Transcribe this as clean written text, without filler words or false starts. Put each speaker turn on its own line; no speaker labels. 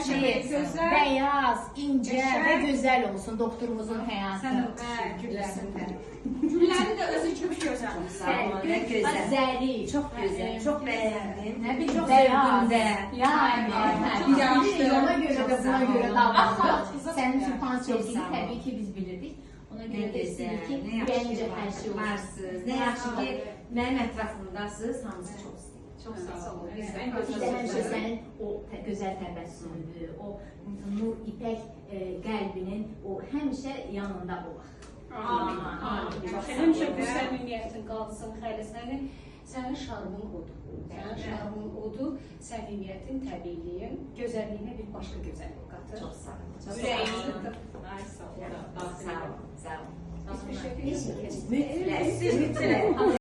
şey, beyaz, ince ve güzel olsun doktorumuzun hayatı.
Güllerin de özü çok güzel.
Ne güzel.
Zerif.
Çok güzel. Çok beğendim.
Ne bileyim
Çok
beyaz.
sevdim de.
Yani. Ona göre de buna göre davrandı. Senin için pansiyonu tabii ki biz bilirdik. Ona göre de istedik ki bence her şey
varsınız. Ne yaxşı ki mənim ətrafımdasınız. Hamısı çox istəyir.
Çok sağ olun.
İşte həmişə sənin o gözəl təbəssümüdür, o nur ipək qəlbinin o həmişə yanında olaq.
Həmişə bu səmimiyyətin qalsın, xeyli sənin şarmın odur. Sənin şarmın odur, səmimiyyətin, təbiiliyin, gözəlliyinə bir başqa gözəllik qatır.
Çox sağ olun.
Ürəyini
Sağ olun. Sağ olun.
Hiçbir şey
Mütləq.